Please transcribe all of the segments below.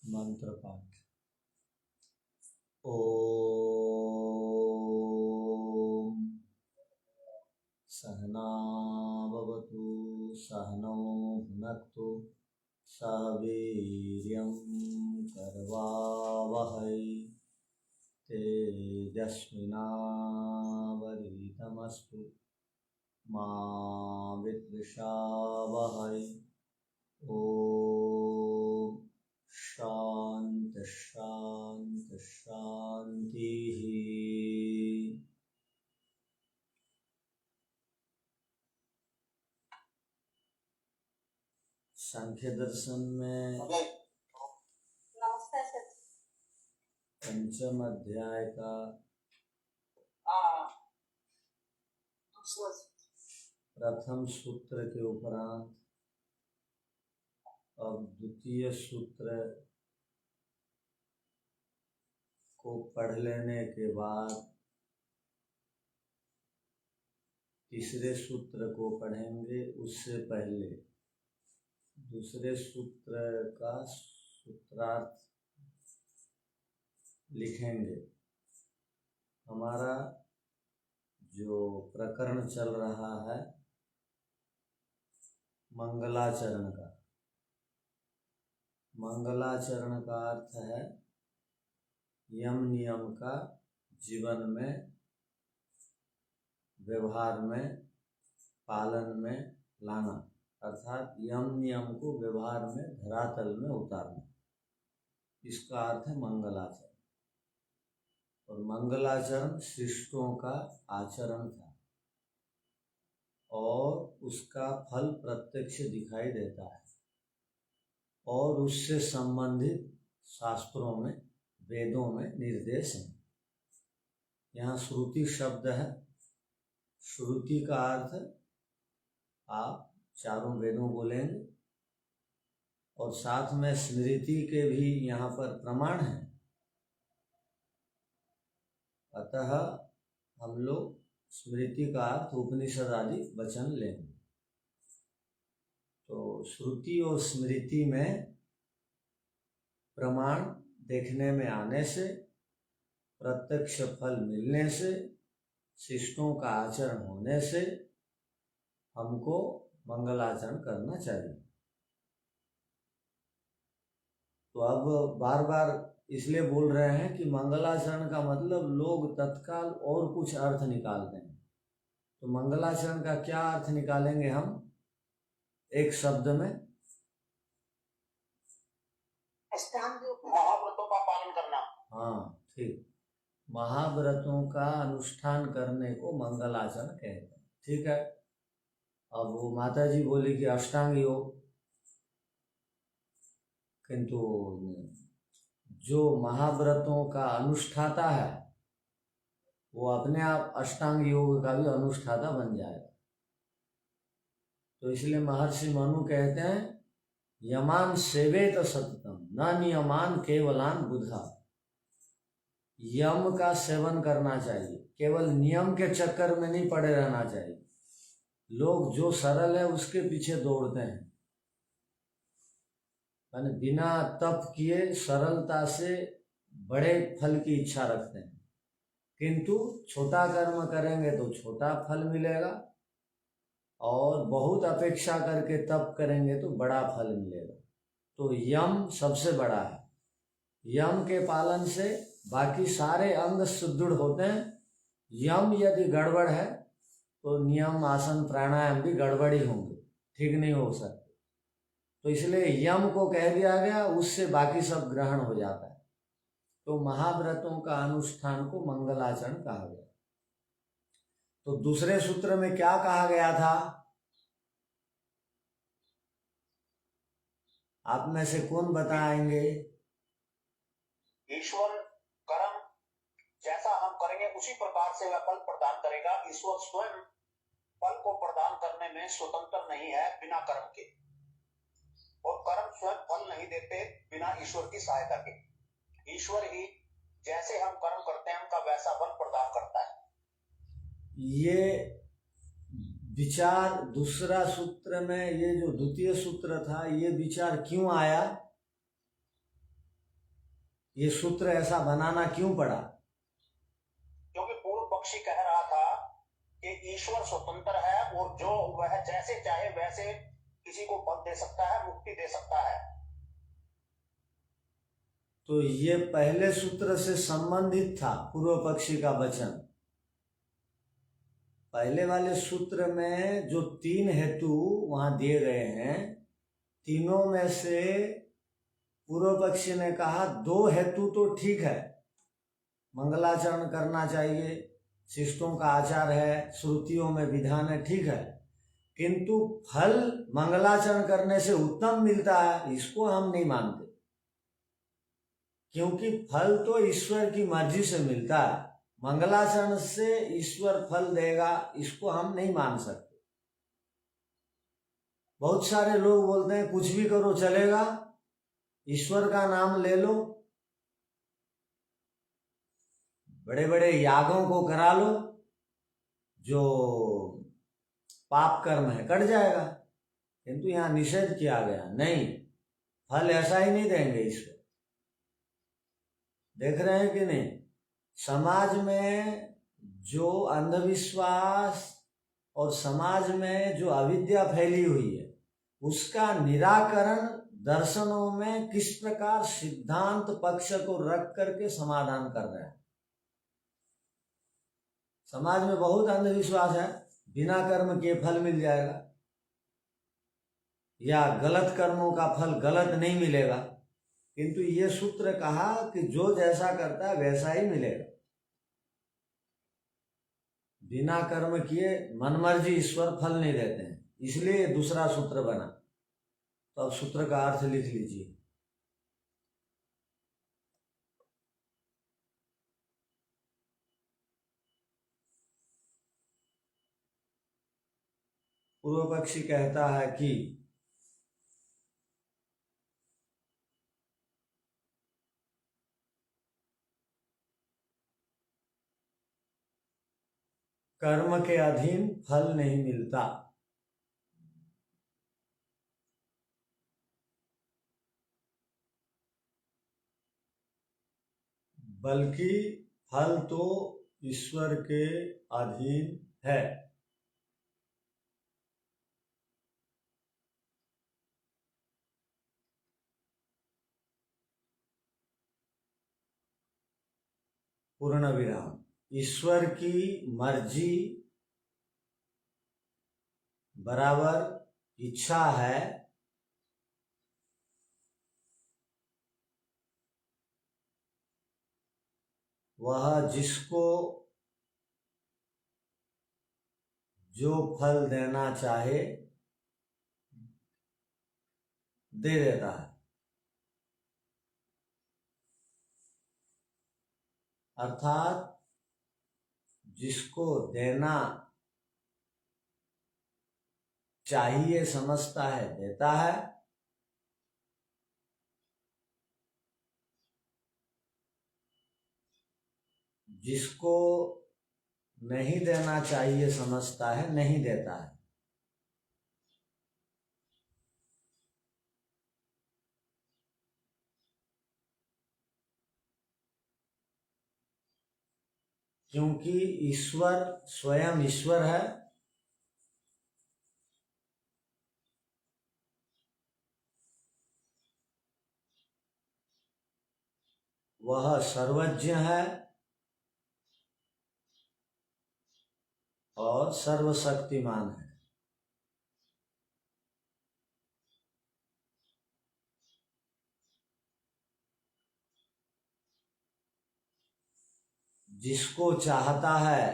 मंत्र पाठ। ओम सहना भवतु सहनौ भुनक्तु सह वीर्यं करवावहै तेजस्विनावधीतमस्तु मा विद्विषावहै। ओम शांति शांति शांति। सांख्य दर्शन में पंचम अध्याय का प्रथम सूत्र के उपरांत अब द्वितीय सूत्र को पढ़ लेने के बाद तीसरे सूत्र को पढ़ेंगे। उससे पहले दूसरे सूत्र का सूत्रार्थ लिखेंगे। हमारा जो प्रकरण चल रहा है मंगलाचरण का, मंगलाचरण का अर्थ है यम नियम का जीवन में, व्यवहार में, पालन में लाना, अर्थात यम नियम को व्यवहार में, धरातल में उतारना। इसका अर्थ है मंगलाचरण। और मंगलाचरण शिष्टों का आचरण था और उसका फल प्रत्यक्ष दिखाई देता है और उससे संबंधित शास्त्रों में, वेदों में निर्देश है। यहाँ श्रुति शब्द है। श्रुति का अर्थ आप चारों वेदों बोलेंगे और साथ में स्मृति के भी यहाँ पर प्रमाण है। अतः हम लोग स्मृति का अर्थ उपनिषद आदि वचन लेंगे। तो श्रुति और स्मृति में प्रमाण देखने में आने से, प्रत्यक्ष फल मिलने से, शिष्टों का आचरण होने से हमको मंगलाचरण करना चाहिए। तो अब बार बार इसलिए बोल रहे हैं कि मंगलाचरण का मतलब लोग तत्काल और कुछ अर्थ निकालते हैं। तो मंगलाचरण का क्या अर्थ निकालेंगे हम एक शब्द में? महाव्रतों का पालन करना। हाँ, ठीक। महाव्रतों का अनुष्ठान करने को मंगलाचरण कहते हैं। ठीक है। अब वो माता जी बोली कि अष्टांग योग, किंतु जो महाव्रतों का अनुष्ठाता है वो अपने आप अष्टांग योग का भी अनुष्ठाता बन जाएगा। तो इसलिए महर्षि मनु कहते हैं यमान सेवेत सततम न नियमान केवलान बुधा। यम का सेवन करना चाहिए, केवल नियम के चक्कर में नहीं पड़े रहना चाहिए। लोग जो सरल है उसके पीछे दौड़ते हैं, यानी बिना तप किए सरलता से बड़े फल की इच्छा रखते हैं। किंतु छोटा कर्म करेंगे तो छोटा फल मिलेगा और बहुत अपेक्षा करके तप करेंगे तो बड़ा फल मिलेगा। तो यम सबसे बड़ा है। यम के पालन से बाकी सारे अंग सुदृढ़ होते हैं। यम यदि गड़बड़ है तो नियम, आसन, प्राणायाम भी गड़बड़ ही होंगे, ठीक नहीं हो सकते। तो इसलिए यम को कह दिया गया, उससे बाकी सब ग्रहण हो जाता है। तो महाव्रतों का अनुष्ठान को मंगलाचरण कहा गया। तो दूसरे सूत्र में क्या कहा गया था? आप में से कौन बताएंगे? ईश्वर कर्म जैसा हम करेंगे उसी प्रकार से वह फल प्रदान करेगा। ईश्वर स्वयं फल को प्रदान करने में स्वतंत्र नहीं है बिना कर्म के, और कर्म स्वयं फल नहीं देते बिना ईश्वर की सहायता के। ईश्वर ही जैसे हम कर्म करते हैं उनका वैसा फल प्रदान करता है। ये विचार दूसरा सूत्र में, ये जो द्वितीय सूत्र था, ये विचार क्यों आया? ये सूत्र ऐसा बनाना क्यों पड़ा? क्योंकि पूर्व पक्षी कह रहा था कि ईश्वर स्वतंत्र है और जो वह जैसे चाहे वैसे किसी को पद दे सकता है, मुक्ति दे सकता है। तो ये पहले सूत्र से संबंधित था पूर्व पक्षी का वचन। पहले वाले सूत्र में जो 3 हेतु वहां दिए गए हैं, तीनों में से पूर्व पक्षी ने कहा 2 हेतु तो ठीक है, मंगलाचरण करना चाहिए, शिष्टों का आचार है, श्रुतियों में विधान है, ठीक है, किंतु फल मंगलाचरण करने से उत्तम मिलता है, इसको हम नहीं मानते, क्योंकि फल तो ईश्वर की मर्जी से मिलता है। मंगलाचरण से ईश्वर फल देगा, इसको हम नहीं मान सकते। बहुत सारे लोग बोलते हैं कुछ भी करो चलेगा, ईश्वर का नाम ले लो, बड़े बड़े यागों को करा लो, जो पाप कर्म है कट जाएगा। किंतु यहां निषेध किया गया, नहीं, फल ऐसा ही नहीं देंगे ईश्वर। देख रहे हैं कि नहीं, समाज में जो अंधविश्वास और समाज में जो अविद्या फैली हुई है, उसका निराकरण दर्शनों में किस प्रकार सिद्धांत पक्ष को रख करके समाधान कर रहे हैं। समाज में बहुत अंधविश्वास है, बिना कर्म के फल मिल जाएगा, या गलत कर्मों का फल गलत नहीं मिलेगा, किंतु ये सूत्र कहा कि जो जैसा करता है वैसा ही मिलेगा। बिना कर्म किए मनमर्जी ईश्वर फल नहीं देते हैं, इसलिए दूसरा सूत्र बना। तो अब सूत्र का अर्थ लिख लीजिए। पूर्व पक्षी कहता है कि कर्म के अधीन फल नहीं मिलता, बल्कि फल तो ईश्वर के अधीन है। पूर्ण विराम। ईश्वर की मर्जी बराबर इच्छा है, वह जिसको जो फल देना चाहे दे देता है। अर्थात जिसको देना चाहिए समझता है देता है, जिसको नहीं देना चाहिए समझता है नहीं देता है। क्योंकि ईश्वर स्वयं ईश्वर है, वह सर्वज्ञ है और सर्वशक्तिमान है। जिसको चाहता है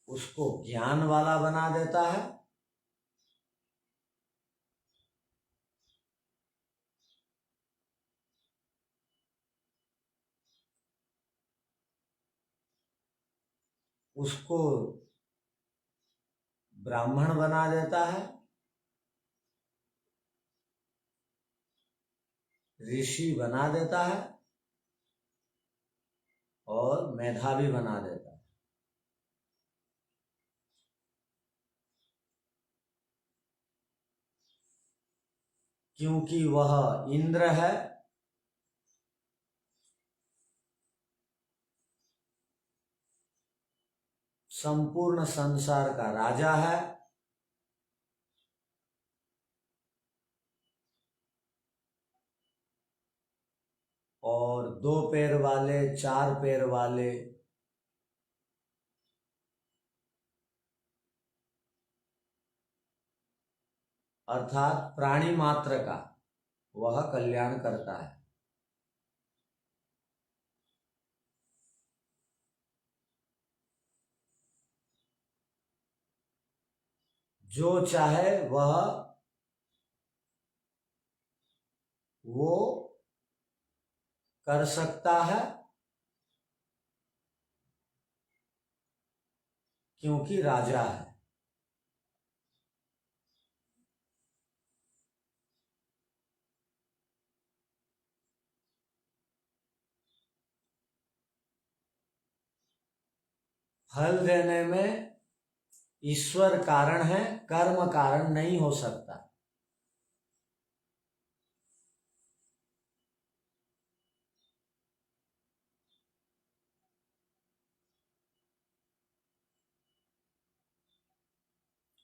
उसको ज्ञान वाला बना देता है, उसको ब्राह्मण बना देता है, ऋषि बना देता है और मेधावी बना देता है। क्योंकि वह इंद्र है, संपूर्ण संसार का राजा है, और 2 पैर वाले, 4 पैर वाले, अर्थात प्राणी मात्र का वह कल्याण करता है। जो चाहे वह वो कर सकता है, क्योंकि राजा है। फल देने में ईश्वर कारण है, कर्म कारण नहीं हो सकता।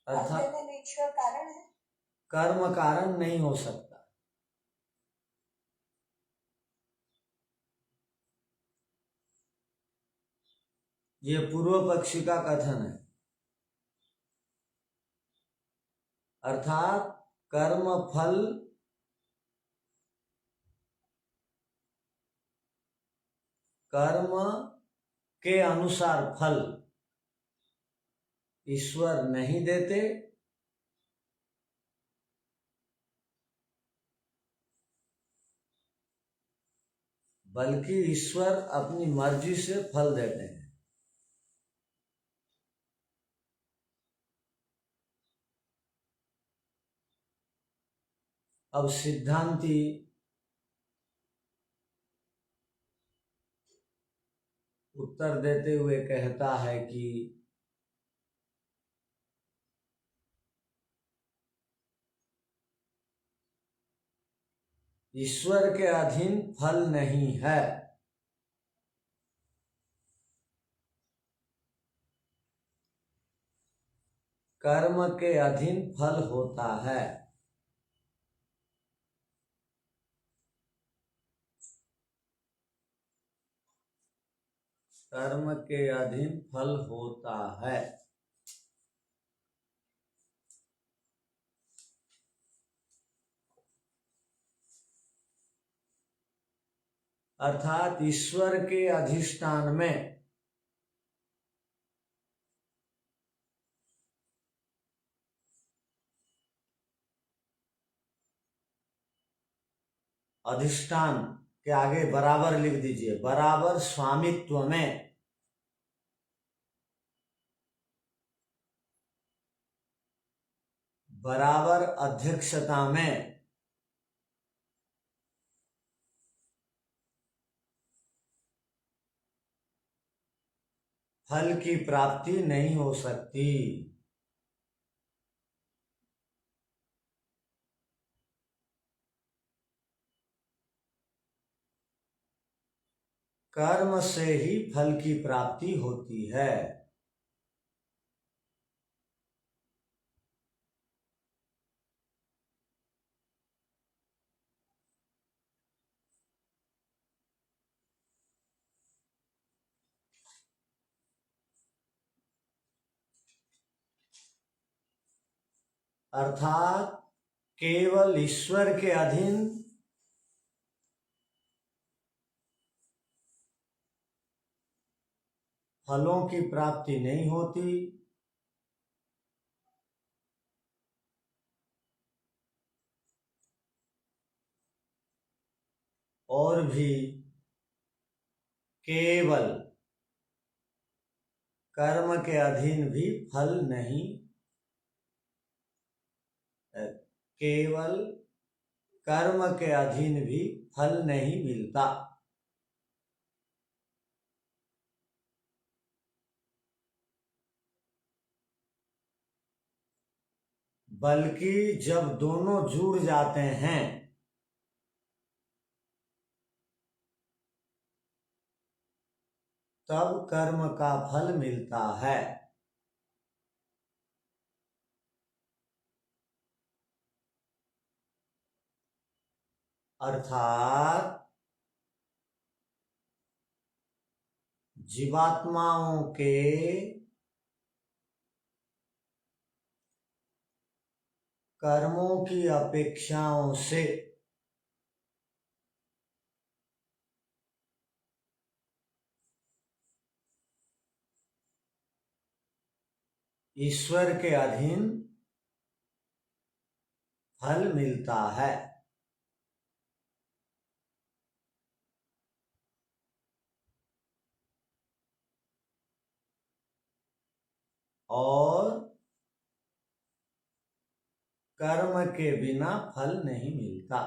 अर्थात ईश्वर कारण है, कर्म कारण नहीं हो सकता। ये पूर्व पक्षी का कथन है। अर्थात कर्म फल कर्म के अनुसार फल ईश्वर नहीं देते, बल्कि ईश्वर अपनी मर्जी से फल देते हैं। अब सिद्धांती उत्तर देते हुए कहता है कि ईश्वर के अधीन फल नहीं है, कर्म के अधीन फल होता है। कर्म के अधीन फल होता है। अर्थात ईश्वर के अधिष्ठान में अधिष्ठान के आगे बराबर लिख दीजिए, बराबर स्वामित्व में बराबर अध्यक्षता में फल की प्राप्ति नहीं हो सकती। कर्म से ही फल की प्राप्ति होती है। अर्थात केवल ईश्वर के अधीन फलों की प्राप्ति नहीं होती, और भी केवल कर्म के अधीन भी फल नहीं, केवल कर्म के अधीन भी फल नहीं मिलता। बल्कि जब दोनों जुड़ जाते हैं तब कर्म का फल मिलता है। अर्थात जीवात्माओं के कर्मों की अपेक्षाओं से ईश्वर के अधीन फल मिलता है। और कर्म के बिना फल नहीं मिलता।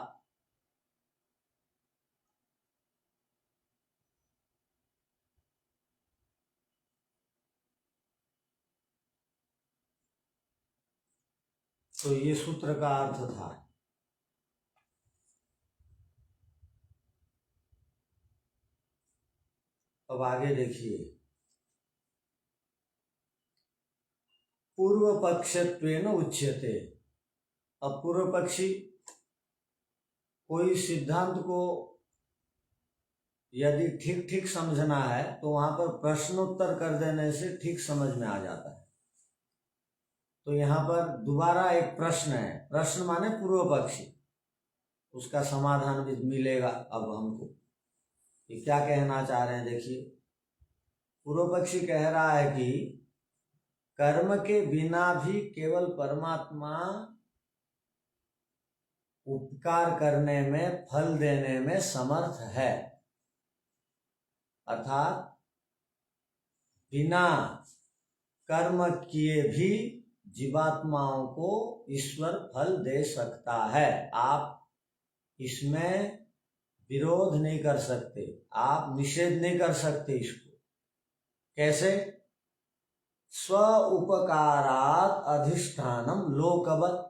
तो ये सूत्र का अर्थ था। अब आगे देखिए, पूर्व पक्षत्वेन उच्यते। अब पूर्व पक्षी कोई सिद्धांत को यदि ठीक ठीक समझना है तो वहां पर प्रश्नोत्तर कर देने से ठीक समझ में आ जाता है। तो यहाँ पर दोबारा एक प्रश्न है, प्रश्न माने पूर्व पक्षी, उसका समाधान भी मिलेगा। अब हमको ये क्या कहना चाह रहे हैं देखिए, पूर्व पक्षी कह रहा है कि कर्म के बिना भी केवल परमात्मा उपकार करने में, फल देने में समर्थ है। अर्थात बिना कर्म किए भी जीवात्माओं को ईश्वर फल दे सकता है। आप इसमें विरोध नहीं कर सकते, आप निषेध नहीं कर सकते इसको। कैसे? स्व उपकारात अधिष्ठानम लोकवत।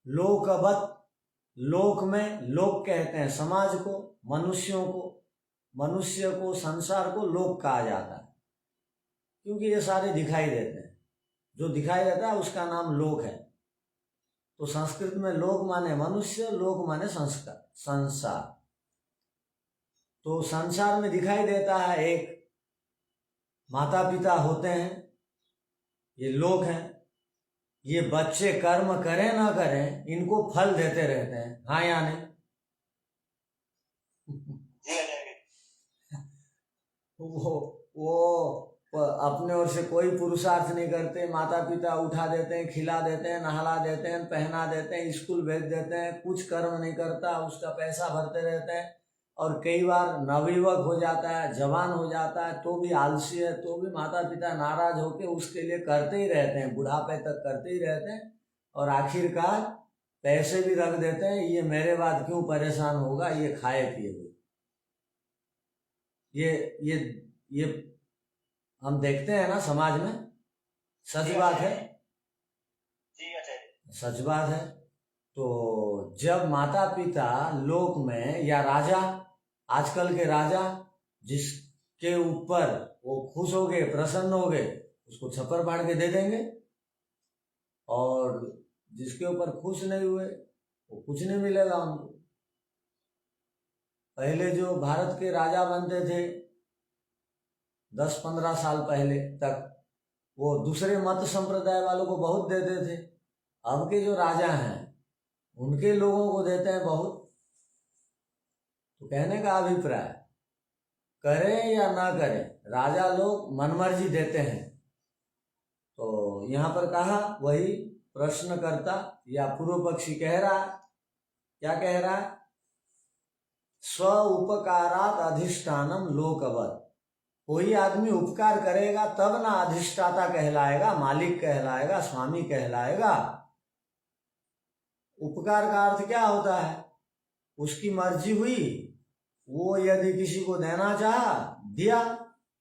लोकवत, लोक में, लोक कहते हैं समाज को, मनुष्यों को, मनुष्य को, संसार को लोक कहा जाता है, क्योंकि ये सारे दिखाई देते हैं। जो दिखाई देता है उसका नाम लोक है। तो संस्कृत में लोक माने मनुष्य, लोक माने संस्कार, संसार। तो संसार में दिखाई देता है, एक माता पिता होते हैं, ये लोक हैं। ये बच्चे कर्म करें ना करें, इनको फल देते रहते हैं, हाँ या नहीं? वो अपने ओर से कोई पुरुषार्थ नहीं करते, माता पिता उठा देते हैं, खिला देते हैं, नहला देते हैं, पहना देते हैं, स्कूल भेज देते हैं, कुछ कर्म नहीं करता, उसका पैसा भरते रहते हैं। और कई बार नवयुवक हो जाता है, जवान हो जाता है, तो भी आलसी है, तो भी माता पिता नाराज होकर उसके लिए करते ही रहते हैं, बुढ़ापे तक करते ही रहते हैं। और आखिरकार पैसे भी रख देते हैं, ये मेरे बाद क्यों परेशान होगा, ये खाए पिए हुए। ये हम देखते हैं ना समाज में, सच बात है, सच बात है। तो जब माता पिता लोक में, या राजा, आजकल के राजा, जिसके ऊपर वो खुश हो गए, प्रसन्न हो गए, उसको छप्पर फाड़ के दे देंगे, और जिसके ऊपर खुश नहीं हुए वो कुछ नहीं मिलेगा उनको। पहले जो भारत के राजा बनते थे 10-15 साल पहले तक, वो दूसरे मत संप्रदाय वालों को बहुत देते थे। अब के जो राजा हैं उनके लोगों को देते हैं बहुत। तो कहने का अभिप्राय, करें या ना करें, राजा लोग मनमर्जी देते हैं। तो यहाँ पर कहा, वही प्रश्नकर्ता या पूर्व पक्षी कह रहा, क्या कह रहा है? स्व उपकारात अधिष्ठानम लोकवत। कोई आदमी उपकार करेगा तब ना अधिष्ठाता कहलाएगा, मालिक कहलाएगा, स्वामी कहलाएगा। उपकार का अर्थ क्या होता है? उसकी मर्जी हुई, वो यदि किसी को देना चाहा, दिया,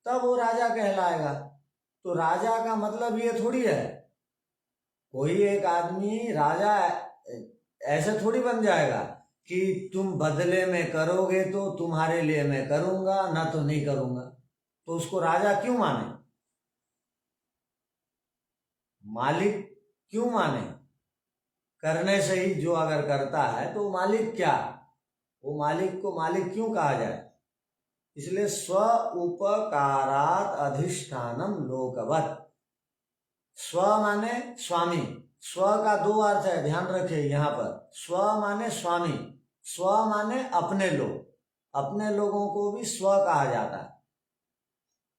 तब वो राजा कहलाएगा। तो राजा का मतलब ये थोड़ी है कोई एक आदमी राजा ऐसे थोड़ी बन जाएगा कि तुम बदले में करोगे तो तुम्हारे लिए मैं करूंगा, ना तो नहीं करूंगा। तो उसको राजा क्यों माने, मालिक क्यों माने? करने से ही जो अगर करता है तो मालिक क्या, वो मालिक को मालिक क्यों कहा जाए? इसलिए स्व उपकारात अधिष्ठानम लोकवत। स्व माने स्वामी, स्व का दो अर्थ है, ध्यान रखिए यहाँ पर। स्व माने स्वामी, स्व माने अपने लोग, अपने लोगों को भी स्व कहा जाता है।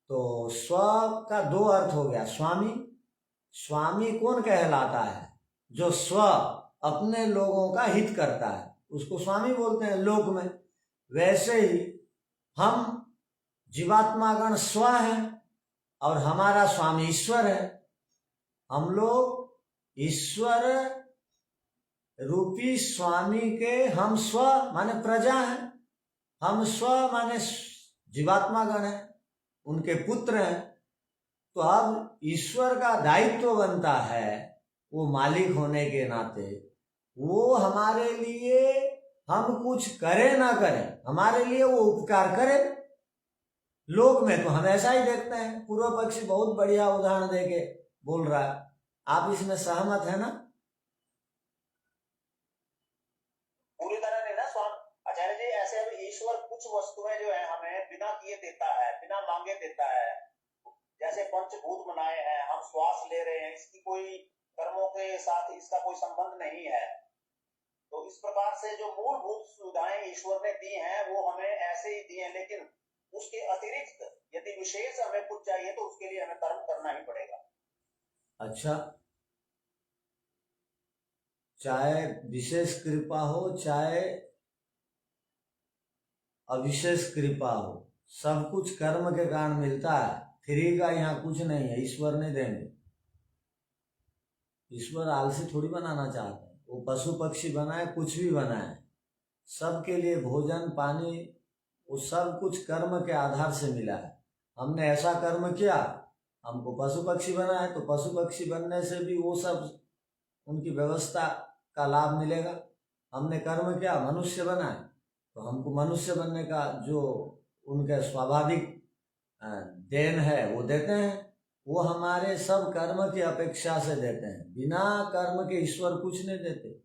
तो स्व का दो अर्थ हो गया, स्वामी। स्वामी कौन कहलाता है? जो स्व अपने लोगों का हित करता है, उसको स्वामी बोलते हैं लोक में। वैसे ही हम जीवात्मागण स्व हैं और हमारा स्वामी ईश्वर है। हम लोग ईश्वर रूपी स्वामी के हम स्व माने प्रजा हैं, हम स्व माने जीवात्मागण हैं, उनके पुत्र हैं। तो अब ईश्वर का दायित्व बनता है, वो मालिक होने के नाते वो हमारे लिए, हम कुछ करें ना करें, हमारे लिए वो उपकार करे। लोक में तो हम ऐसा ही देखते हैं। पूर्व पक्षी बहुत बढ़िया उदाहरण देके बोल रहा है, आप इसमें सहमत है ना? पूरी तरह नहीं ना स्वामी आचार्य जी। ऐसे अब ईश्वर कुछ वस्तुएं जो है हमें बिना किए देता है, बिना मांगे देता है। जैसे पंचभूत बनाए हैं, हम श्वास ले रहे हैं, इसकी कोई कर्मों के साथ इसका कोई संबंध नहीं है। तो इस प्रकार से जो मूलभूत सुविधाएं ईश्वर ने दी हैं वो हमें ऐसे ही दी हैं, लेकिन उसके अतिरिक्त यदि विशेष हमें कुछ चाहिए तो उसके लिए हमें कर्म करना ही पड़ेगा। अच्छा, चाहे विशेष कृपा हो चाहे अविशेष कृपा हो, सब कुछ कर्म के कारण मिलता है। फ्री का यहाँ कुछ नहीं है, ईश्वर नहीं देंगे। ईश्वर आलसी थोड़ी बनाना चाहते हैं, वो पशु पक्षी बनाए, कुछ भी बनाए, सबके लिए भोजन पानी वो सब कुछ कर्म के आधार से मिला है। हमने ऐसा कर्म किया, हमको पशु पक्षी बना है, तो पशु पक्षी बनने से भी वो सब उनकी व्यवस्था का लाभ मिलेगा। हमने कर्म किया, मनुष्य बना है, तो हमको मनुष्य बनने का जो उनके स्वाभाविक देन है वो देते हैं। वो हमारे सब कर्म की अपेक्षा से देते हैं, बिना कर्म के ईश्वर कुछ नहीं देते।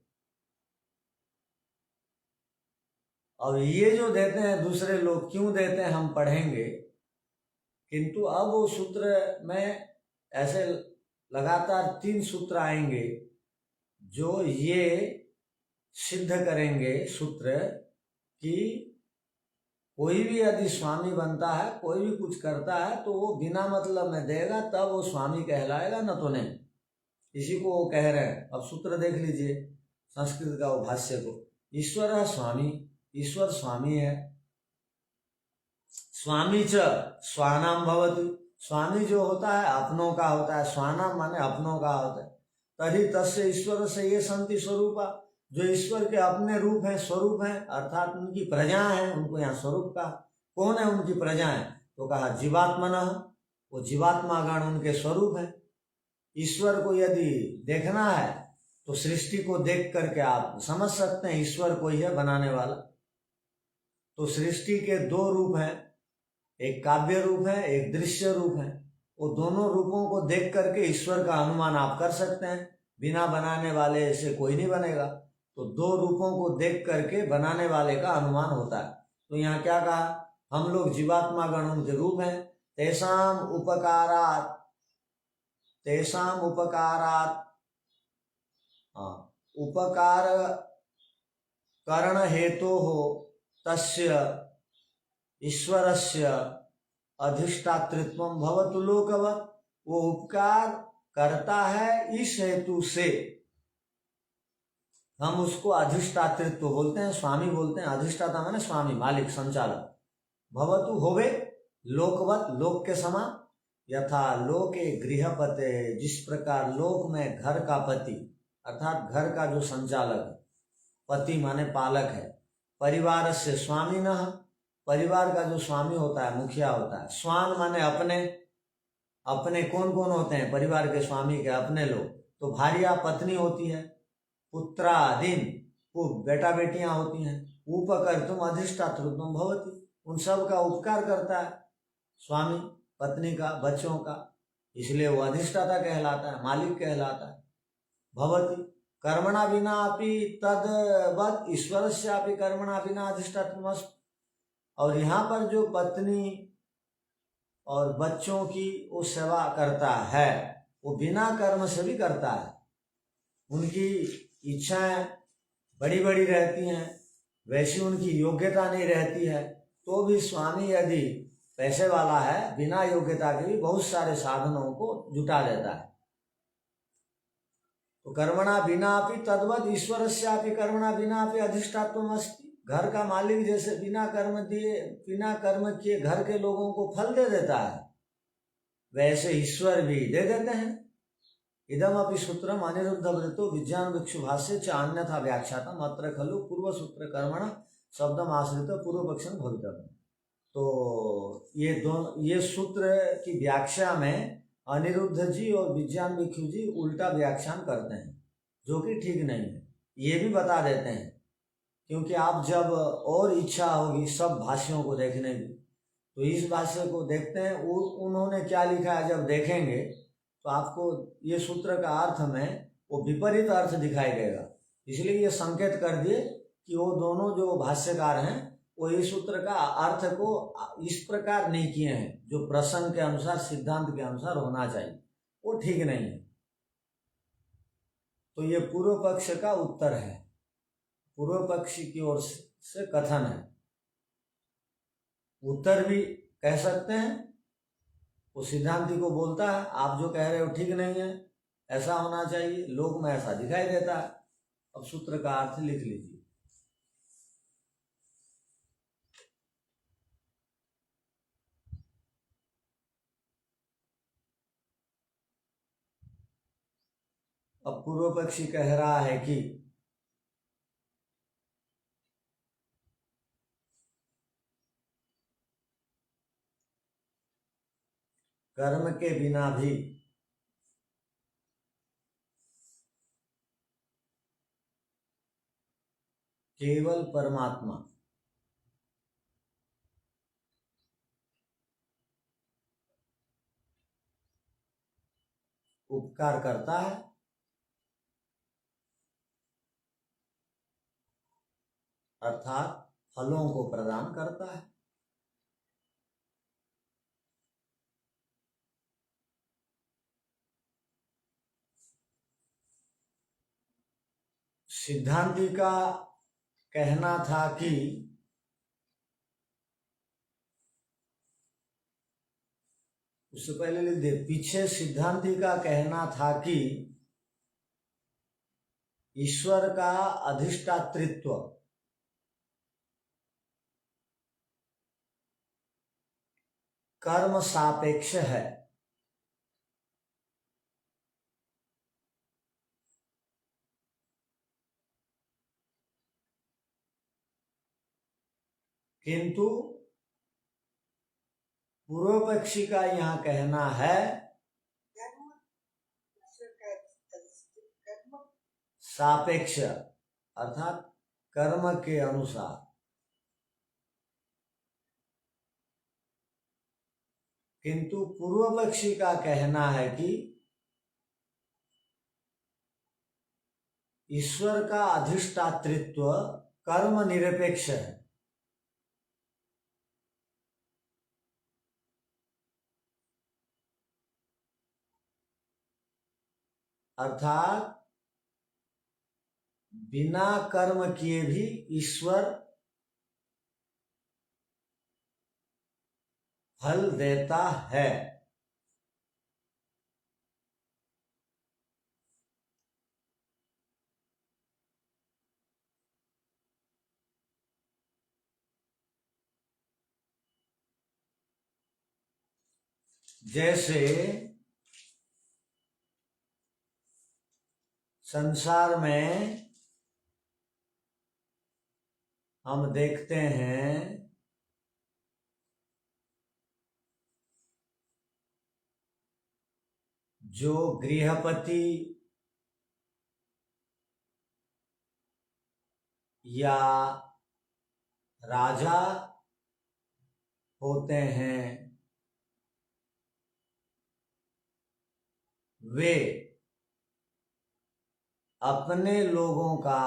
और ये जो देते हैं दूसरे लोग क्यों देते हैं हम पढ़ेंगे, किंतु अब वो सूत्र में ऐसे लगातार 3 सूत्र आएंगे जो ये सिद्ध करेंगे सूत्र कि कोई भी यदि स्वामी बनता है, कोई भी कुछ करता है तो वो बिना मतलब में देगा, तब वो स्वामी कहलाएगा, न तो नहीं। इसी को वो कह रहे हैं। अब सूत्र देख लीजिए संस्कृत का वो भाष्य को। ईश्वर है स्वामी, ईश्वर स्वामी है। स्वामी च स्वानाम भवतु, स्वामी जो होता है अपनों का होता है, स्वानाम माने अपनों का होता है। तभी तस्य ईश्वर से ये संति स्वरूपा, जो ईश्वर के अपने रूप हैं, स्वरूप हैं, अर्थात उनकी प्रजा हैं, उनको यहाँ स्वरूप का। कौन है उनकी प्रजाएं? तो कहा जीवात्मन, वो जीवात्मागण उनके स्वरूप हैं। ईश्वर को यदि देखना है तो सृष्टि को देख करके आप समझ सकते हैं ईश्वर कोई है बनाने वाला। तो सृष्टि के 2 रूप हैं, एक काव्य रूप है, एक दृश्य रूप है। वो दोनों रूपों को देख करके ईश्वर का अनुमान आप कर सकते हैं। बिना बनाने वाले से कोई नहीं बनेगा, तो 2 रूपों को देख करके बनाने वाले का अनुमान होता है। तो यहाँ क्या कहा, हम लोग जीवात्मा गण उनके रूप हैं। तेषाम उपकारात उपकार करण हेतु हो तस्य ईश्वरस्य अधिष्ठातृत्वं भवतु लोकवत्। वो उपकार करता है, इस हेतु से हम उसको अधिष्ठातृत्व बोलते हैं, स्वामी बोलते हैं। अधिष्ठाता माने स्वामी, मालिक, संचालक। भवतु होवे लोकवत्, लोक के समान। यथा लोके गृहपते, जिस प्रकार लोक में घर का पति अर्थात घर का जो संचालक है, पति माने पालक है। परिवार से स्वामी न, परिवार का जो स्वामी होता है, मुखिया होता है। स्वान माने अपने, अपने कौन कौन होते हैं परिवार के स्वामी के? अपने लोग। तो भार्या पत्नी होती है, पुत्रादीन बेटा बेटियां होती हैं, उपकर्तुम अधिष्ठातृत्वम भवति, उन सब का उपकार करता है स्वामी पत्नी का, बच्चों का, इसलिए वो अधिष्ठाता कहलाता है, मालिक कहलाता है। भवति कर्मणा बिना अपि तद्वत् ईश्वरस्यापि कर्मणा बिना अधिष्ठातृमस्ति। और यहाँ पर जो पत्नी और बच्चों की वो सेवा करता है वो बिना कर्म से भी करता है। उनकी इच्छाएं बड़ी बड़ी रहती हैं, वैसी उनकी योग्यता नहीं रहती है, तो भी स्वामी यदि पैसे वाला है, बिना योग्यता के भी बहुत सारे साधनों को जुटा देता है। तो कर्मणा बिना अपि तद्वत् ईश्वरस्यापि कर्मणा बिना अपि अधिष्ठात्वम अस्ति। घर का मालिक जैसे बिना कर्म दिए, बिना कर्म किए घर के लोगों को फल दे देता है, वैसे ईश्वर भी दे देते हैं। इदम अपि सूत्रम अनिरुद्ध वृत्तो विज्ञान भिक्षु भाष्य च अन्यथा व्याख्याता अत्र खलु पूर्व सूत्र कर्मण शब्दम आश्रित पूर्व पक्षम भवितव्य। तो ये सूत्र की व्याख्या में अनिरुद्ध जी और विज्ञान भिक्षु जी उल्टा व्याख्यान करते हैं, जो कि ठीक नहीं है, ये भी बता देते हैं। क्योंकि आप जब और इच्छा होगी सब भाष्यों को देखने की, तो इस भाष्य को देखते हैं उन्होंने क्या लिखा है, जब देखेंगे तो आपको ये सूत्र का अर्थ में वो विपरीत अर्थ दिखाई देगा। इसलिए ये संकेत कर दिए कि वो दोनों जो भाष्यकार हैं वो इस सूत्र का अर्थ को इस प्रकार नहीं किए हैं जो प्रसंग के अनुसार, सिद्धांत के अनुसार होना चाहिए, वो ठीक नहीं है। तो ये पूर्व पक्ष का उत्तर है, पूर्व पक्ष की ओर से कथन है। उत्तर भी कह सकते हैं, वो सिद्धांति को बोलता है आप जो कह रहे हो ठीक नहीं है, ऐसा होना चाहिए, लोक में ऐसा दिखाई देता है। अब सूत्र का अर्थ लिख लीजिए। अब पूर्व पक्षी कह रहा है कि कर्म के बिना भी केवल परमात्मा उपकार करता है, अर्थात फलों को प्रदान करता है। सिद्धांति का कहना था कि उससे पहले लिख दे, पीछे सिद्धांति का कहना था कि ईश्वर का अधिष्ठातृत्व कर्म सापेक्ष है। किंतु पूर्व पक्षी का यहां कहना है सापेक्ष, अर्थात कर्म के अनुसार। किंतु पूर्व पक्षी का कहना है कि ईश्वर का अधिष्ठातृत्व कर्म निरपेक्ष है। अर्थात बिना कर्म किए भी ईश्वर फल देता है। जैसे संसार में हम देखते हैं जो गृहपति या राजा होते हैं वे अपने लोगों का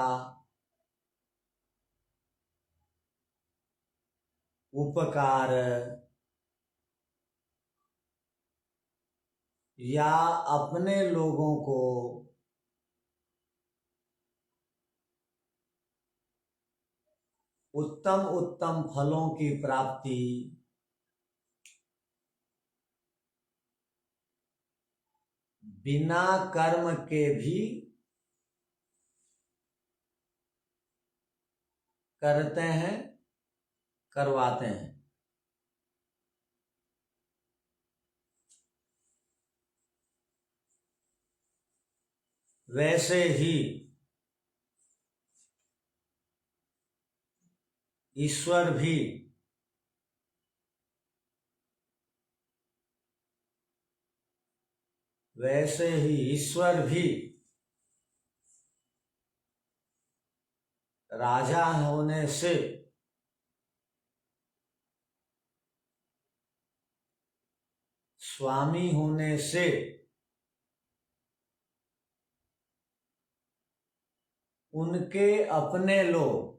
उपकार या अपने लोगों को उत्तम उत्तम फलों की प्राप्ति बिना कर्म के भी करते हैं, करवाते हैं। वैसे ही ईश्वर भी राजा होने से स्वामी होने से उनके अपने लोग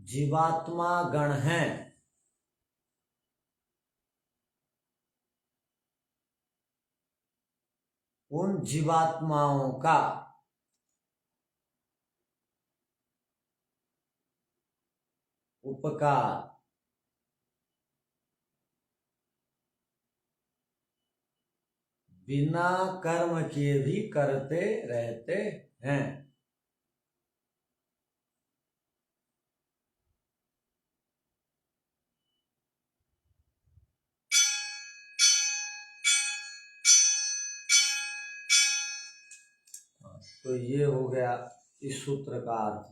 जीवात्मा गण हैं, उन जीवात्माओं का उपकार बिना कर्म किए भी करते रहते हैं। तो ये हो गया इस सूत्र का अर्थ।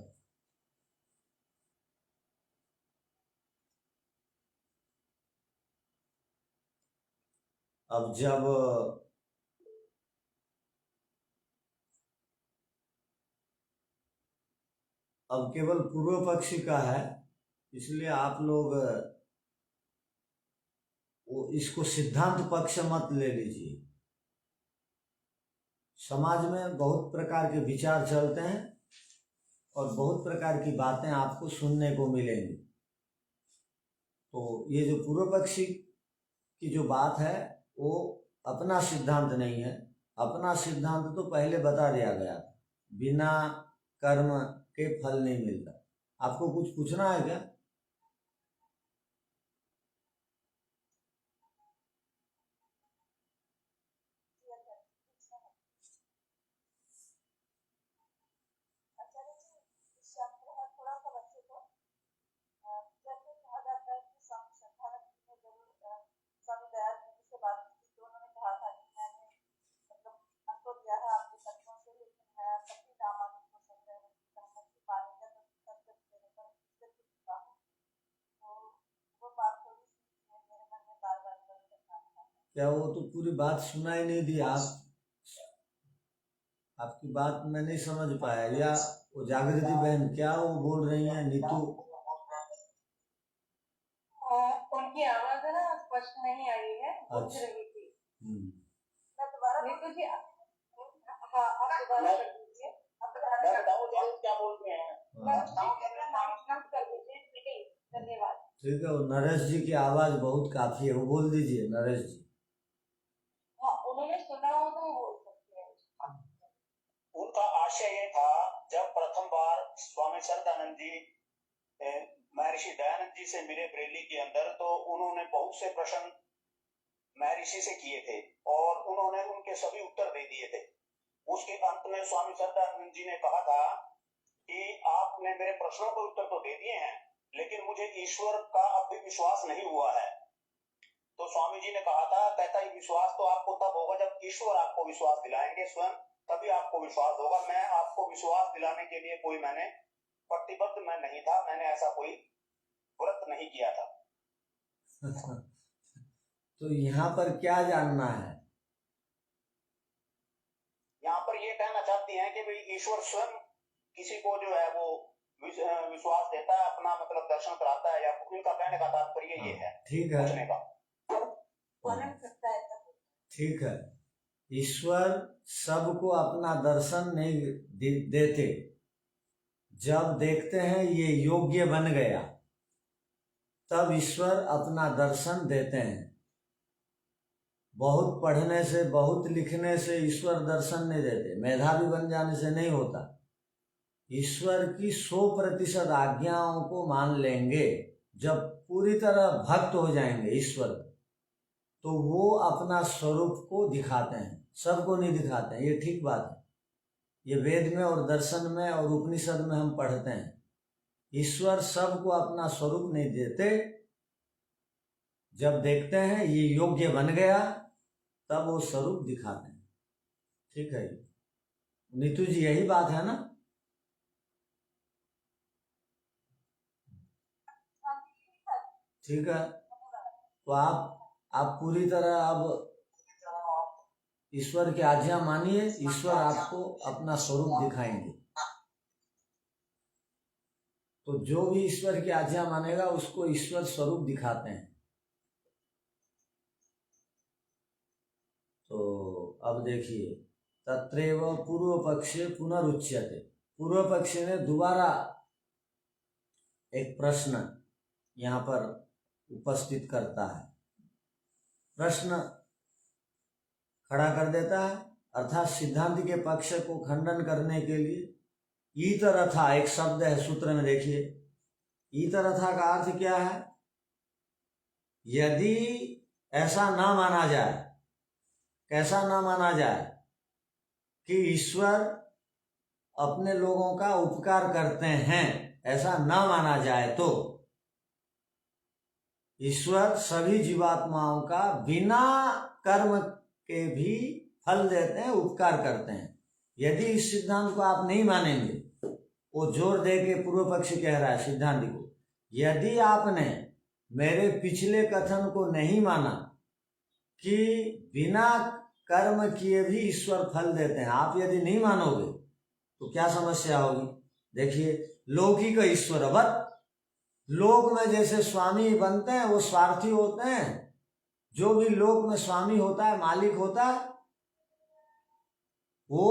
अब जब अब केवल पूर्व पक्षी का है, इसलिए आप लोग इसको सिद्धांत पक्ष मत ले लीजिए। समाज में बहुत प्रकार के विचार चलते हैं और बहुत प्रकार की बातें आपको सुनने को मिलेंगी। तो ये जो पूर्व पक्षी की जो बात है वो अपना सिद्धांत नहीं है। अपना सिद्धांत तो पहले बता दिया गया था, बिना कर्म के फल नहीं मिलता। आपको कुछ पूछना है क्या? क्या वो तो पूरी बात सुनाई नहीं दी? आपकी बात मैं नहीं समझ पाया। या वो जागृति बहन क्या वो बोल रही हैं? नीतू उनकी आवाज है ना स्पष्ट नहीं आई है, पूछ रही थी। नीतू जी हाँ, आप दोबारा कर दीजिए। मैं बताऊं क्या बोल रहे हैं? नाम कर दीजिए। धन्यवाद। ठीक है, वो नरेश जी की आवाज बहुत काफी है, वो बोल दीजिए नरेश जी। हाँ, उन्होंने सुना हो तो बोल सकते हैं। उनका आशय ये था, जब प्रथम बार स्वामी सदानंद जी महर्षि दयानंद जी से मिले बरेली के अंदर, तो उन्होंने बहुत से प्रश्न महर्षि से किए थे और उन्होंने उनके सभी उत्तर दे दिए थे। उसके अंत में स्वामी सदानंद जी ने कहा था कि आपने मेरे प्रश्नों के उत्तर तो दे दिए हैं, लेकिन मुझे ईश्वर का अब भी विश्वास नहीं हुआ है। तो स्वामी जी ने कहा था, कहता है विश्वास तो आपको तब होगा जब ईश्वर आपको विश्वास दिलाएंगे स्वयं, तभी आपको विश्वास होगा। मैं आपको विश्वास दिलाने के लिए कोई मैंने प्रतिबद्ध मैं नहीं था, मैंने ऐसा कोई व्रत नहीं किया था। तो यहाँ पर क्या जानना है? यहाँ पर ये कहना भी ईश्वर स्वयं किसी को जो है वो विश्वास देता है, अपना मतलब दर्शन कराता है, या इनका कहने का तात्पर्य ये है ठीक है, पूछने का। वर्णन करता है तब। ठीक है। ईश्वर सबको अपना दर्शन नहीं देते, जब देखते हैं ये योग्य बन गया तब ईश्वर अपना दर्शन देते हैं। बहुत पढ़ने से, बहुत लिखने से ईश्वर दर्शन नहीं देते, मेधावी बन जाने से नहीं होता। ईश्वर की 100% आज्ञाओं को मान लेंगे, जब पूरी तरह भक्त हो जाएंगे ईश्वर, तो वो अपना स्वरूप को दिखाते हैं, सबको नहीं दिखाते हैं। ये ठीक बात है, ये वेद में और दर्शन में और उपनिषद में हम पढ़ते हैं। ईश्वर सबको अपना स्वरूप नहीं देते, जब देखते हैं ये योग्य बन गया तब वो स्वरूप दिखाते हैं। ठीक है नीतू जी, यही बात है ना? ठीक है, तो आप पूरी तरह अब ईश्वर की आज्ञा मानिए, ईश्वर आपको अपना स्वरूप दिखाएंगे। तो जो भी ईश्वर की आज्ञा मानेगा उसको ईश्वर स्वरूप दिखाते हैं। तो अब देखिए, तत्रैव पूर्व पक्षे पुनरुच्यते। पूर्व पक्षी ने दोबारा एक प्रश्न यहाँ पर उपस्थित करता है, प्रश्न खड़ा कर देता है, अर्थात सिद्धांत के पक्ष को खंडन करने के लिए इतरथा एक शब्द है सूत्र में, देखिए इतरथा का अर्थ क्या है? यदि ऐसा ना माना जाए, कैसा ना माना जाए कि ईश्वर अपने लोगों का उपकार करते हैं, ऐसा ना माना जाए तो ईश्वर सभी जीवात्माओं का बिना कर्म के भी फल देते हैं, उपकार करते हैं। यदि इस सिद्धांत को आप नहीं मानेंगे, वो जोर दे के पूर्व पक्षी कह रहा है सिद्धांत को, यदि आपने मेरे पिछले कथन को नहीं माना कि बिना कर्म किए भी ईश्वर फल देते हैं, आप यदि नहीं मानोगे तो क्या समस्या होगी? देखिए, लौकिक ईश्वर वत, लोक में जैसे स्वामी बनते हैं वो स्वार्थी होते हैं। जो भी लोक में स्वामी होता है, मालिक होता है, वो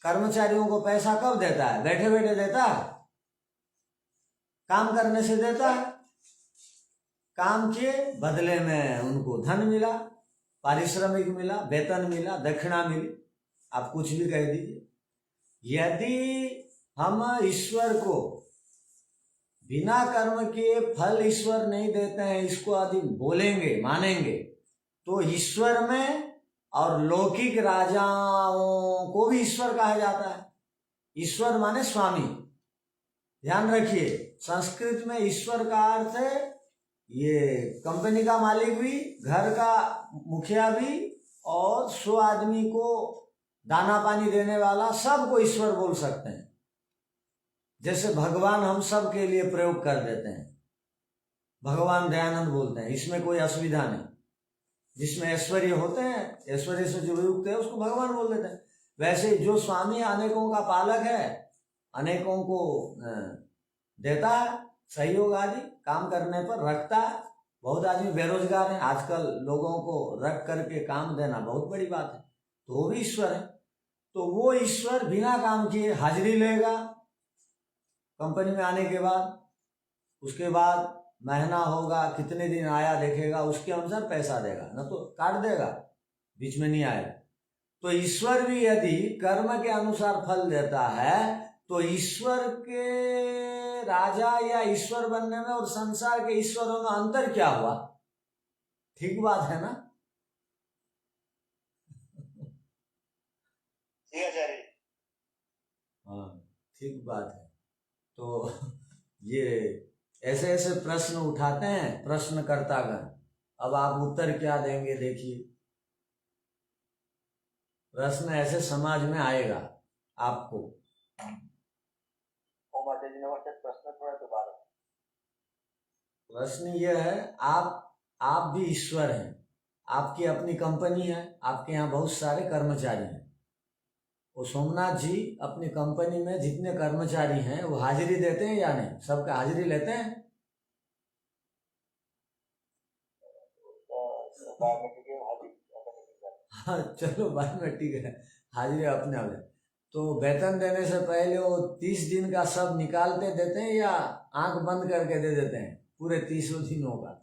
कर्मचारियों को पैसा कब देता है? बैठे बैठे देता है? काम करने से देता है। काम के बदले में उनको धन मिला, पारिश्रमिक मिला, वेतन मिला, दक्षिणा मिली, आप कुछ भी कह दीजिए। यदि हम ईश्वर को बिना कर्म के फल ईश्वर नहीं देते हैं, इसको यदि बोलेंगे, मानेंगे, तो ईश्वर में और लौकिक राजाओं को भी ईश्वर कहा जाता है। ईश्वर माने स्वामी। ध्यान रखिए, संस्कृत में ईश्वर का अर्थ है ये कंपनी का मालिक भी, घर का मुखिया भी, और 100 आदमी को दाना पानी देने वाला, सबको ईश्वर बोल सकते हैं। जैसे भगवान हम सब के लिए प्रयोग कर देते हैं, भगवान दयानंद बोलते हैं, इसमें कोई असुविधा नहीं। जिसमें ऐश्वर्य होते हैं, ऐश्वर्य से जो युक्त है, उसको भगवान बोल देते हैं। वैसे जो स्वामी अनेकों का पालक है, अनेकों को देता है सहयोग आदि, काम करने पर रखता है। बहुत आदमी बेरोजगार हैं, आजकल लोगों को रख करके काम देना बहुत बड़ी बात है, तो वो भी ईश्वर है। तो वो ईश्वर बिना काम किए हाजिरी लेगा कंपनी में आने के बाद, उसके बाद महीना होगा, कितने दिन आया देखेगा, उसके अनुसार पैसा देगा, न तो काट देगा, बीच में नहीं आएगा। तो ईश्वर भी यदि कर्म के अनुसार फल देता है, तो ईश्वर के राजा या ईश्वर बनने में और संसार के ईश्वरों में अंतर क्या हुआ? ठीक बात है ना? हाँ, ठीक बात है। तो ये ऐसे ऐसे प्रश्न उठाते हैं प्रश्नकर्तागण। अब आप उत्तर क्या देंगे? देखिए, प्रश्न ऐसे समाज में आएगा आपको। प्रश्न ये है, आप भी ईश्वर हैं, आपकी अपनी कंपनी है, आपके यहाँ बहुत सारे कर्मचारी हैं, वो सोमनाथ जी अपनी कंपनी में जितने कर्मचारी हैं वो हाजिरी देते हैं या नहीं? सबका हाजिरी लेते हैं? हाँ चलो बायोमेट्रिक है, हाजिरी अपने आप है। तो वेतन देने से पहले वो 30 दिन का सब निकालते देते हैं या आंख बंद करके दे देते हैं पूरे 30 दिनों का?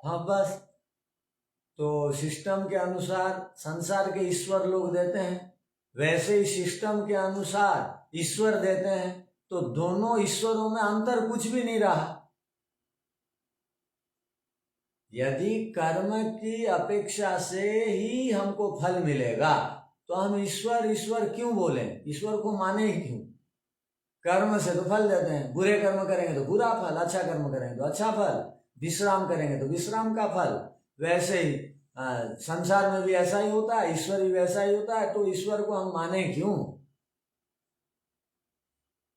हाँ बस, तो सिस्टम के अनुसार संसार के ईश्वर लोग देते हैं, वैसे ही सिस्टम के अनुसार ईश्वर देते हैं, तो दोनों ईश्वरों में अंतर कुछ भी नहीं रहा। यदि कर्म की अपेक्षा से ही हमको फल मिलेगा तो हम ईश्वर ईश्वर क्यों बोलें? ईश्वर को माने ही क्यों? कर्म से तो फल देते हैं, बुरे कर्म करेंगे तो बुरा फल, अच्छा कर्म करेंगे तो अच्छा फल, विश्राम करेंगे तो विश्राम का फल। वैसे ही संसार में भी ऐसा ही होता है, ईश्वर भी वैसा ही होता है, तो ईश्वर को हम माने क्यों?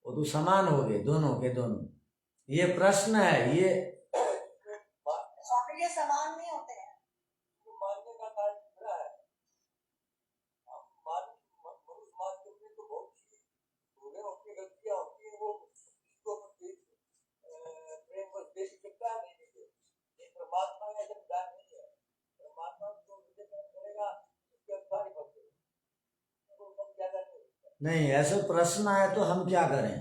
वो तो समान हो गए दोनों के दोनों। ये प्रश्न है, ये स्वामी जी समान नहीं होते हैं। मानने का कारण बुरा है। मनुष्य मानते हुए तो बहुत सी भूलें होती है, गलतियां होती है, वो इसको प्रेम बस देख सकता है नहीं देखे। ये परमात्मा का जब ज्ञान नहीं है, परमात्मा जो विवेचन करेगा उसके अनुसार ही बचेगा, वो कम ज्यादा नहीं होता। नहीं, ऐसे प्रश्न आए तो हम क्या करें?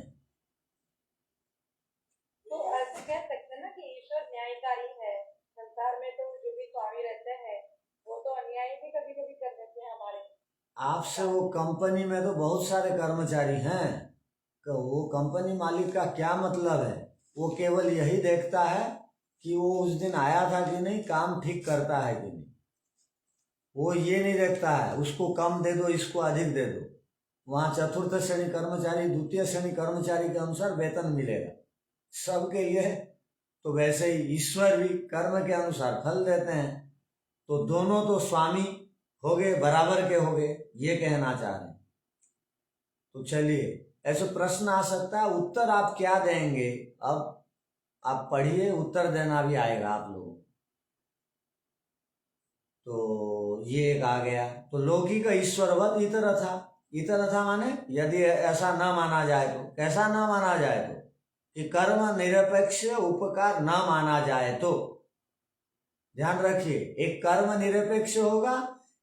तो ऐसे कह सकते हैं ना कि ईश्वर न्यायकारी है। संसार में तो जो भी स्वामी रहते हैं वो तो अन्याय भी कभी कभी कर देते हैं हमारे। आपसे वो कंपनी में तो बहुत सारे कर्मचारी हैं, तो वो कंपनी मालिक का क्या मतलब है? वो केवल यही देखता है कि वो उस दिन आया था कि नहीं, काम ठीक करता है कि नहीं। वो ये नहीं देखता है उसको कम दे दो, इसको अधिक दे दो। वहाँ चतुर्थ श्रेणी कर्मचारी द्वितीय श्रेणी कर्मचारी के अनुसार वेतन मिलेगा सबके लिए। तो वैसे ही ईश्वर भी कर्म के अनुसार फल देते हैं, तो दोनों तो स्वामी हो गए, बराबर के हो गए, ये कहना चाह रहे हैं। तो चलिए, ऐसे प्रश्न आ सकता है, उत्तर आप क्या देंगे? अब आप पढ़िए, उत्तर देना भी आएगा आप लोगों को। तो ये एक आ गया। तो लौकिक ईश्वरवत इतर था, इतर था माने यदि ऐसा ना माना जाए तो, कैसा ना माना जाए तो, कि कर्म निरपेक्ष उपकार न माना जाए तो। ध्यान रखिए, एक कर्म निरपेक्ष होगा,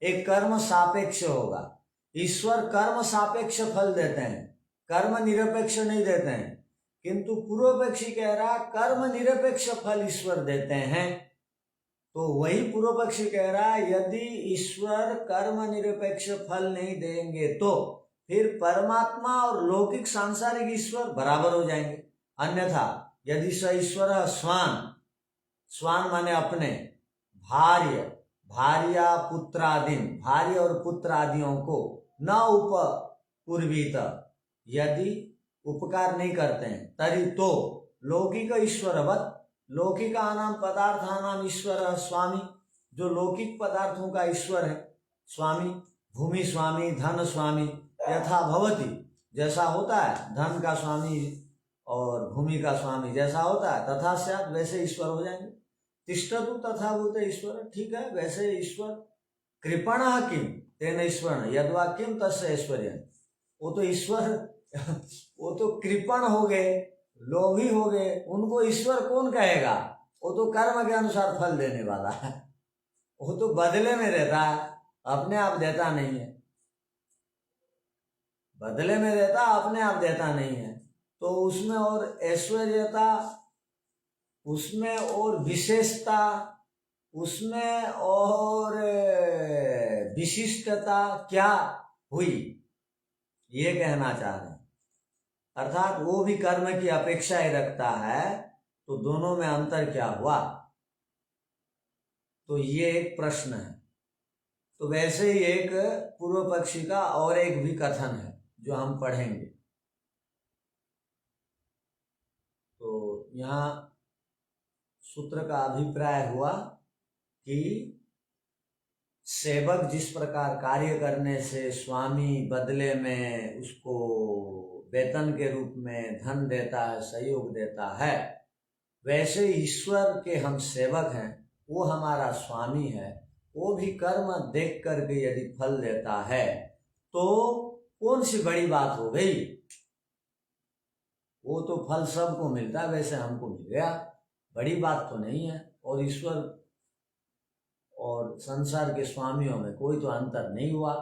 एक कर्म सापेक्ष होगा। ईश्वर कर्म सापेक्ष फल देते हैं, कर्म निरपेक्ष नहीं देते हैं। किंतु पूर्व पक्षी कह रहा कर्म निरपेक्ष फल ईश्वर देते हैं। तो वही पूर्व पक्षी कह रहा है यदि ईश्वर कर्म निरपेक्ष फल नहीं देंगे तो फिर परमात्मा और लौकिक सांसारिक ईश्वर बराबर हो जाएंगे। अन्यथा यदि स ईश्वर स्वान, स्वान माने अपने, भार्य भार्या पुत्रादीन, भार्य और पुत्र आदियों को न उपपूर्वीत, यदि उपकार नहीं करते हैं तरी तो लौकिक ईश्वरवत, लौकिकानाम पदार्थानाम ईश्वर स्वामी, जो लौकिक पदार्थों का ईश्वर है स्वामी, भूमि स्वामी, धन स्वामी, यथा भवति, जैसा होता है धन का स्वामी और भूमि का स्वामी जैसा होता है, तथा स्यात्, वैसे ईश्वर हो जाएंगे। तिष्ठतु तथा भूत ईश्वर, ठीक है, वैसे ईश्वर। कृपणः किम तेन ईश्वर यद्वा किम तस्य ऐश्वर्य, वो तो ईश्वर वो तो कृपण हो गए, लोभी हो गए, उनको ईश्वर कौन कहेगा? वो तो कर्म के अनुसार फल देने वाला है, वो तो बदले में देता है, अपने आप देता नहीं है, बदले में देता, अपने आप देता नहीं है। तो उसमें और ऐश्वर्यता, उसमें और विशेषता, उसमें और विशिष्टता क्या हुई, ये कहना चाह रहे हैं। अर्थात वो भी कर्म की अपेक्षा ही रखता है, तो दोनों में अंतर क्या हुआ? तो ये एक प्रश्न है। तो वैसे ही एक पूर्व पक्षी का और एक भी कथन है जो हम पढ़ेंगे। तो यहाँ सूत्र का अभिप्राय हुआ कि सेवक जिस प्रकार कार्य करने से स्वामी बदले में उसको वेतन के रूप में धन देता है, सहयोग देता है, वैसे ईश्वर के हम सेवक हैं, वो हमारा स्वामी है, वो भी कर्म देख करके यदि फल देता है तो कौन सी बड़ी बात हो गई। वो तो फल सबको मिलता है, वैसे हमको मिल गया, बड़ी बात तो नहीं है। और ईश्वर और संसार के स्वामियों में कोई तो अंतर नहीं हुआ।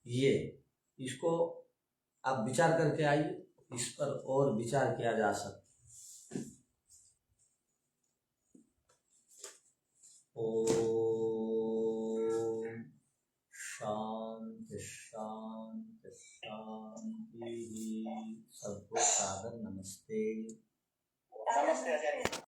ये इसको आप विचार करके आइए, इस पर और विचार किया जा सकता। ओम शांति शांति शांति। सबको सादर नमस्ते। नमस्ते आचार्य।